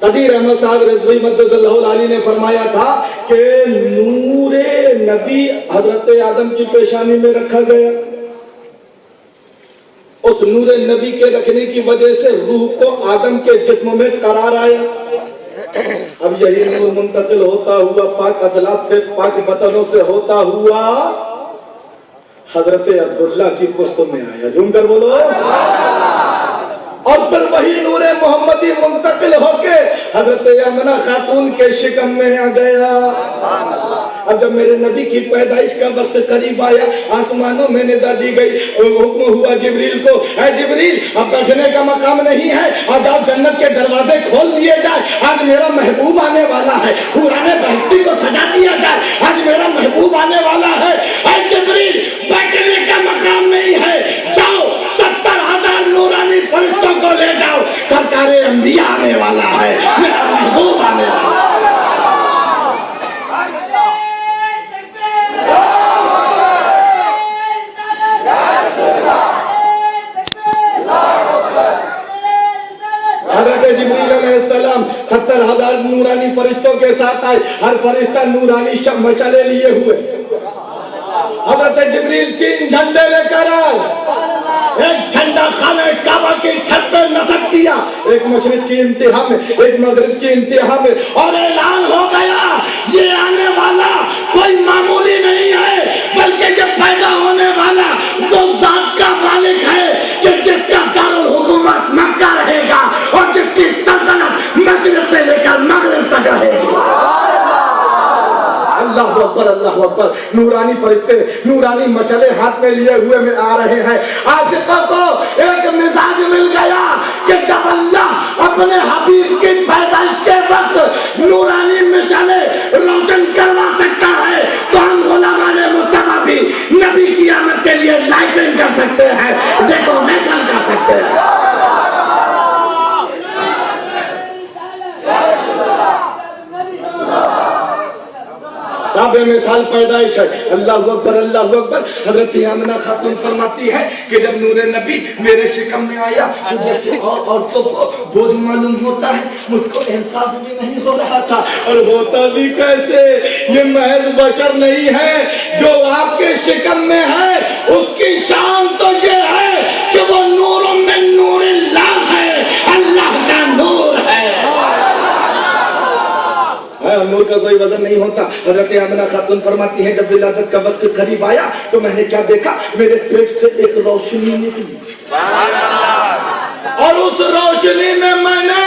कदीर अहमद साहब रज़वी मद्दसल्लहु अलैहि ने फरमाया था कि नूरे नबी हजरत आदम की पेशानी में रखा गया। उस नूरे नबी के रखने की वजह से रूह को आदम के जिस्म में करार आया। अब यही नूर मुंतकिल होता हुआ पाक असलाब से, पाक बतनों से होता हुआ हजरत अब्दुल्ला की पुश्त में आया। झूमकर बोलो। और फिर वही नूरे मोहम्मदी मुंतकिल होके हजरत यमुना खातून के शिकम में आ गया। अब जब मेरे नबी की पैदाइश का वक्त करीब आया, आसमानों में निदा दी गई, हुक्म हुआ जिब्रील को, है जिब्रील अब बैठने का मकाम नहीं है, आज आप जन्नत के दरवाजे खोल दिए जाए, आज मेरा महबूब आने वाला है, पुराने बहस्ती को सजा दिया जाए, आज मेरा महबूब आने वाला है। है जिब्रील बैठने का मकाम नहीं है, जाओ 70,000 नूरानी फरिश्तों को ले जाओ, सरकारे अंबिया आने वाला है, मेरा महबूब आने वाला है। हज़रत जिब्रील अलैहिस्सलाम 70,000 नूरानी फरिश्तों के साथ आए, हर फरिश्ता नूरानी मशाले लिए हुए। हज़रत जिब्रील 3 झंडे लेकर आए, एक झंडा खाने काबा की छत पर नस्ब किया, एक मशरिक की इंतहा में, एक मगरिब की इंतहा में, और ऐलान हो गया ये आने वाला कोई मामूली नहीं है, बल्कि जब पैदा होने वाला वो जात का मालिक है कि जिसका दारुल हुकूमत मक्का रहेगा और जिसकी सल्तनत मशरिक से लेकर मगरिब तक रहेगी। अल्लाह अकबर, अल्लाह अकबर। नूरानी फरिश्ते नूरानी मशले हाथ में लिए हुए में आ रहे हैं। आशिकों को एक मिजाज मिल गया कि जब अल्लाह अपने हबीब की पैदाइश के वक्त नूरानी मशले रोशन करवा सकता है तो हम गुलामाने मुस्तफा भी नबी की आमद के लिए लाइटिंग कर सकते हैं, डेकोरेशन कर सकते हैं। काबे में साल पैदाइश है। अल्लाह अकबर अल्लाह अकबर। हजरत आमिना खातून फरमाती है कि जब नूरे नबी मेरे शिकम में आया तो जैसे और औरतों को बोझ मालूम होता है, मुझको एहसास भी नहीं हो रहा था। और होता भी कैसे, ये महज बशर नहीं है जो आपके शिकम में है, उसकी शान तो ये है कि वो नूर में नूरिल्लाह है, अल्लाह का नूर है। नूर का कोई वजन नहीं होता। हजरत आमिना खातून फरमाती है जब विलादत का वक्त करीब आया तो मैंने क्या देखा, मेरे पेट से एक रोशनी निकली और उस रोशनी में मैंने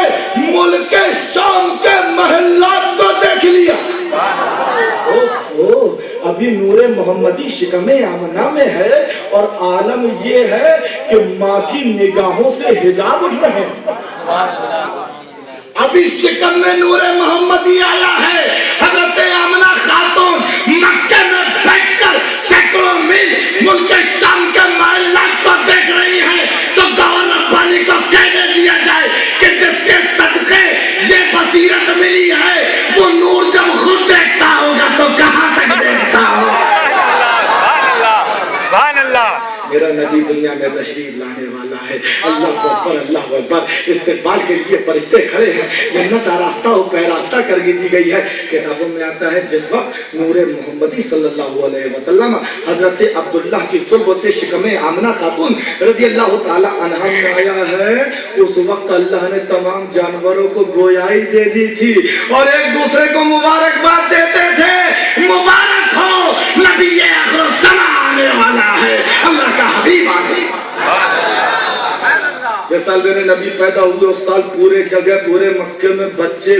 मुल्क शाम के महल्लात को देख लिया। ओफो, अभी नूरे मोहम्मदी शिकमे आमना में है और आलम ये है कि माँ की निगाहों से हिजाब उठ रहे हैं। अभी शिकम में नूरे मोहम्मदी आया है। हजरत आमिना खातून मक्के में बैठकर सैकड़ों मील मुल्क शाम के महल्लात को देख रही है। तो गवर्नर पानी को कहने दिया जाए कि जिसके सदके ये बसीरत मिली है, वो नूर जब खुद देखता होगा तो कहां तक देखता होगा। मेरा नबी दुनिया में तशरीफ लाने वाला है। अल्लाह अकबर अल्लाह अकबर। इस्तेकबाल के लिए फरिश्ते खड़े हैं। जन्नत आरास्ता और पैरास्ता कर दी गई है। किताबों में आता है जिस वक्त नूरे मोहम्मदी सल्लल्लाहु अलैहि वसल्लम हजरत अब्दुल्ला की सुल्ब से शिकमे आमिना खातून रदियल्लाहु ताला अन्हा में आया है, उस वक्त अल्लाह ने तमाम जानवरों को गोयाई दे दी थी और एक दूसरे को मुबारकबाद देते थे। मुबारक हो, नबी आखिर ज़मां आने वाला है, अल्लाह का हबीब आ गया। जिस साल मेरे नबी पैदा हुए उस साल पूरे जगह पूरे मक्के में बच्चे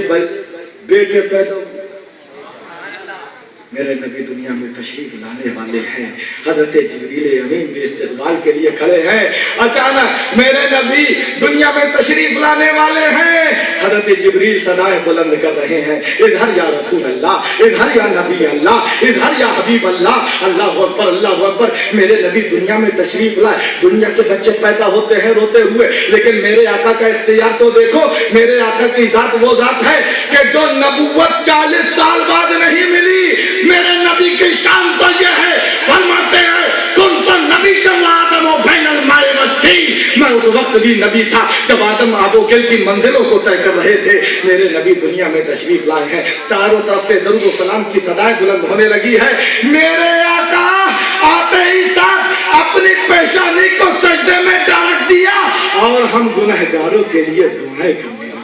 बेटे पैदा हुए। मेरे नबी दुनिया में तशरीफ लाने वाले हैं। हजरत जिब्रील अमीन भी इस्तकबाल के लिए खड़े हैं। अचानक मेरे नबी दुनिया में तशरीफ लाने वाले हैं। हजरत जिब्रील सदाएं बुलंद कर रहे हैं, इज़हर या रसूल अल्लाह, इज़हर या नबी अल्लाह, इज़हर या हबीब अल्लाह। अल्लाह अकबर अल्लाह अकबर। मेरे नबी दुनिया में तशरीफ लाए। दुनिया के बच्चे पैदा होते हैं रोते हुए, लेकिन मेरे आका का इख्तियार तो देखो। मेरे आका की जात वो जात है कि जो नबुव्वत 40 साल बाद नहीं मिली। मेरे नबी की शान तो ये है, फरमाते हैं तुम तो नबी जब आदम बैनल माए वद्दीन। मैं उस वक्त भी नबी था जब आदम आबोगिल की मंजिलों को तय कर रहे थे। मेरे नबी दुनिया में तशरीफ लाए हैं। चारों तरफ से दरूद व सलाम की सदाएं बुलंद होने लगी है। मेरे आका आते ही साथ अपनी पेशानी को सजदे में डाल दिया और हम गुनहगारों के लिए दुआएं करने लगे।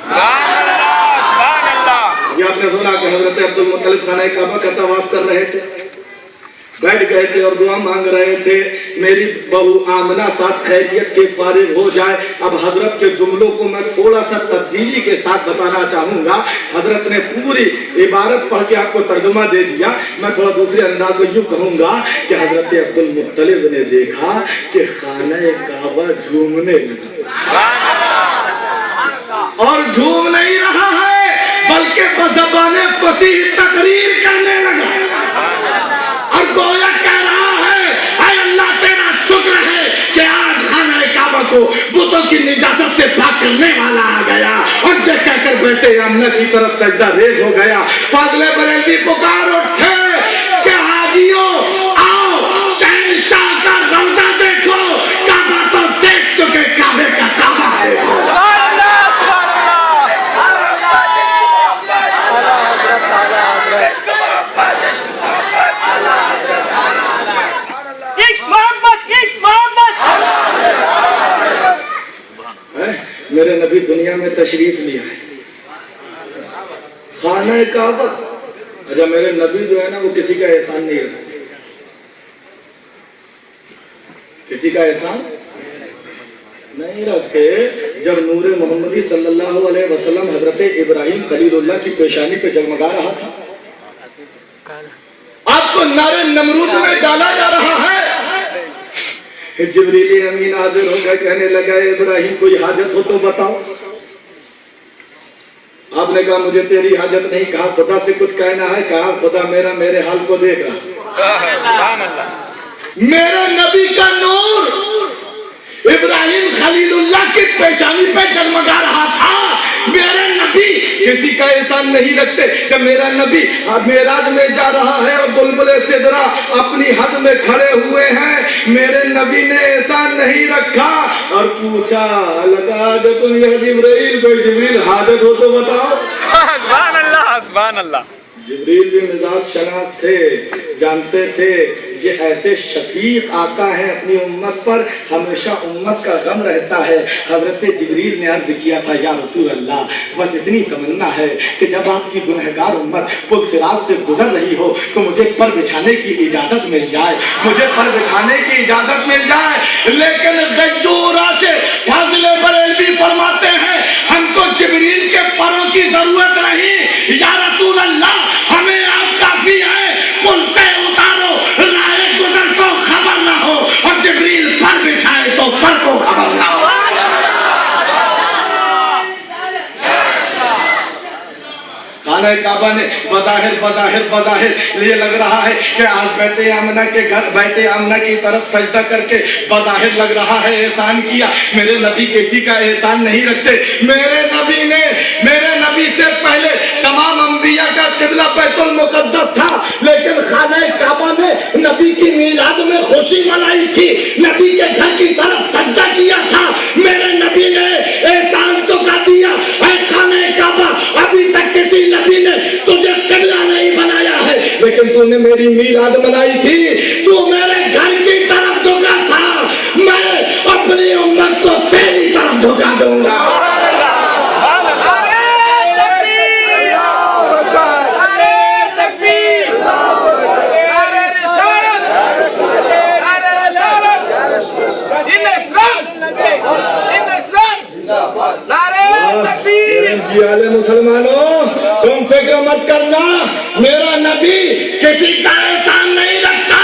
ये आपने सुना कि हजरत अब्दुल मुत्तलिब खाना काबा का तवाफ कर रहे थे, बैठ गए थे और दुआ मांग रहे थे मेरी बहू आमिना साथ खैरियत के फारिग हो जाए। अब हजरत के जुमलों को मैं थोड़ा सा तब्दीली के साथ बताना चाहूंगा। हजरत ने पूरी इबारत पढ़ के आपको तर्जुमा दे दिया। मैं थोड़ा दूसरे अंदाज में यूं कहूंगा कि हजरत अब्दुल मुत्तलिब ने देखा कि खाना काबा झूमने लगा और झूम नहीं रहा है बल्कि बज़बाने फसीह तकरीर करने लगा और गोया कह रहा है ऐ अल्लाह तेरा शुक्र है कि आज खाना काबा को बुतों की निजात से पाक करने वाला आ गया। और जो कहकर बेटे आमिना की तरफ सजदा रेज हो गया। फाज़िले बरेलवी पुकार उठे कि हाजियों आओ शहंशाह का रौज़ा देखो। काबा तो देख चुके, काबे का काबा देखो। मेरे नबी दुनिया में तशरीफ लिया है, खाना काबा। अच्छा, मेरे नबी जो है ना वो किसी का एहसान नहीं रखते, किसी का एहसान नहीं रखते। जब नूरे मोहम्मदी सल्लल्लाहु अलैहि वसल्लम हजरत इब्राहिम खलीलुल्लाह की पेशानी पे जगमगा रहा था, आपको नारे नमरूद में डाला जा रहा है। जिब्रील अमीन हाजिर हो गए, कहने लगा इब्राहिम कोई हाजत हो तो बताओ। आपने कहा मुझे तेरी हाजत नहीं। कहा खुदा से कुछ कहना है। कहा खुदा मेरे हाल को देख रहा। मेरे नबी का नूर इब्राहिम खलीलुल्लाह की पेशानी पे जगमगा रहा था। मेरे नबी किसी का एहसान नहीं रखते। जब मेरा नबी मेराज में जा रहा है और बुलबुले सिदरा अपनी हद में खड़े हुए हैं, मेरे नबी ने एहसान नहीं रखा और पूछा लगा जो तुम यह जिब्रील, कोई जिब्रील हाजत हो तो बताओ। सुभान अल्लाह, सुभान अल्लाह। जिब्रील भी मिजाज शनास थे, जानते थे ये ऐसे शफीक आका है अपनी उम्मत पर, हमेशा उम्मत का गम रहता है। हजरत जिब्रील ने अर्ज किया था या रसूल अल्लाह, बस इतनी तमन्ना है कि जब आपकी गुनहगार उम्मत पुल सिरात से गुजर रही हो तो मुझे पर बिछाने की इजाजत मिल जाए, मुझे पर बिछाने की इजाजत मिल जाए। लेकिन गज्जूरा से फाजिले बरेलवी फरमाते हैं हमको जिब्रील के परों की जरूरत नहीं, या रसूल अल्लाह हमें आप काफी है, पुल से उतारो, राह गुजर को खबर ना हो और जिब्रील पर बिछाए तो पर को खबर ना हो। खाना काबा ने बज़ाहिर ये लग रहा है कि आज बैते आमना के घर, बैते आमना की तरफ सजदा करके बज़ाहिर लग रहा है एहसान किया। मेरे नबी किसी का एहसान नहीं रखते। मेरे नबी से पहले तमाम अंबिया का किबला बैतुल मुक़द्दस था, लेकिन खाना काबा ने नबी की मीलाद में खुशी मनाई थी, नबी के घर की तरफ सजदा किया था। मेरे नबी ने एहसान चुका दिया। खाना काबा अभी तक किसी नबी ने तुझे किबला नहीं बनाया है, लेकिन तूने मेरी मीलाद मनाई थी, तू मेरे घर की तरफ झुका था, मैं अपनी उम्मत को तेरी तरफ झुका दूंगा। मुसलमानों तुम फिक्र मत करना, मेरा नबी किसी का एहसान नहीं रखता।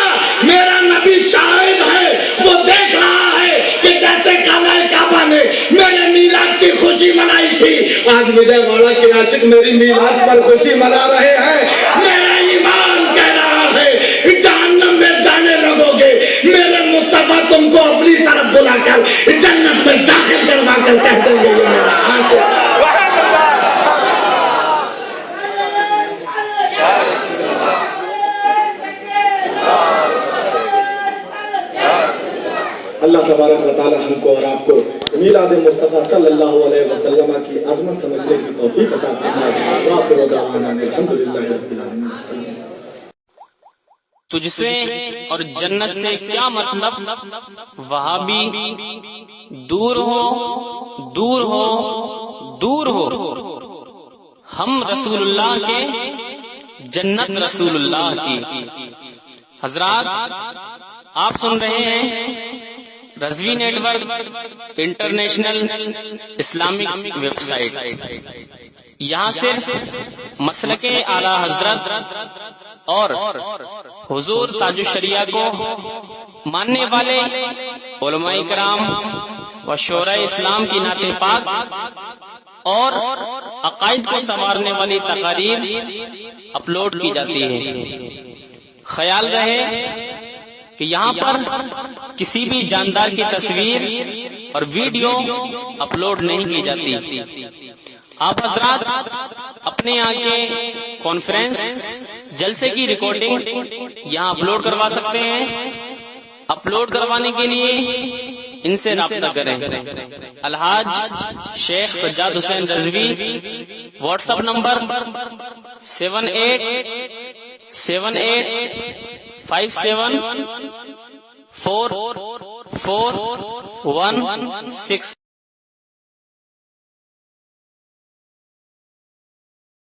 मेरा नबी शाहिद है, वो देख रहा है कि जैसे खाना काबा ने मेरे मीलाद की खुशी मनाई थी, आज विजयवाड़ा के आशिक मेरी मीलाद पर खुशी मना रहे हैं। मेरा ईमान कह रहा है जहन्नम में जाने लगोगे, मेरे मुस्तफा तुमको अपनी तरफ बुलाकर जन्नत में दाखिल करवा कर कह देंगे ये मेरा आशिक। अल्लाह तबारक व तआला हमको और आपको मीलाद मुस्तफ़ा सल्लल्लाहु अलैहि वसल्लम की अज़मत समझने की तौफीक अता फरमाए। व आखिरु दअवाना अल्हम्दुलिल्लाहि रब्बिल आलमीन। तुझसे और जन्नत से क्या मतलब, वहाबी दूर हो दूर हो दूर हो, हम रसूलुल्लाह के, जन्नत रसूलुल्लाह की। हजरात आप सुन रहे हैं Razvi network international Islamic website. यहाँ सिर्फ मसलके आला हजरत और हुजूर ताजुश शरिया को मानने वाले उलमाए किराम व शोराए इस्लाम की नाते पाक और अकायद को संवारने वाली तकारीर अपलोड की जाती है। ख्याल रहे कि यहाँ पर किसी भी जानदार की तस्वीर और वीडियो अपलोड नहीं की जाती। आप हजरात अपने यहाँ के कॉन्फ्रेंस जलसे की रिकॉर्डिंग यहाँ अपलोड करवा सकते हैं। अपलोड करवाने के लिए इनसे राब्ता करें। Alhaj Sheikh Sajjad Hussain Razvi, WhatsApp number 7857 44116।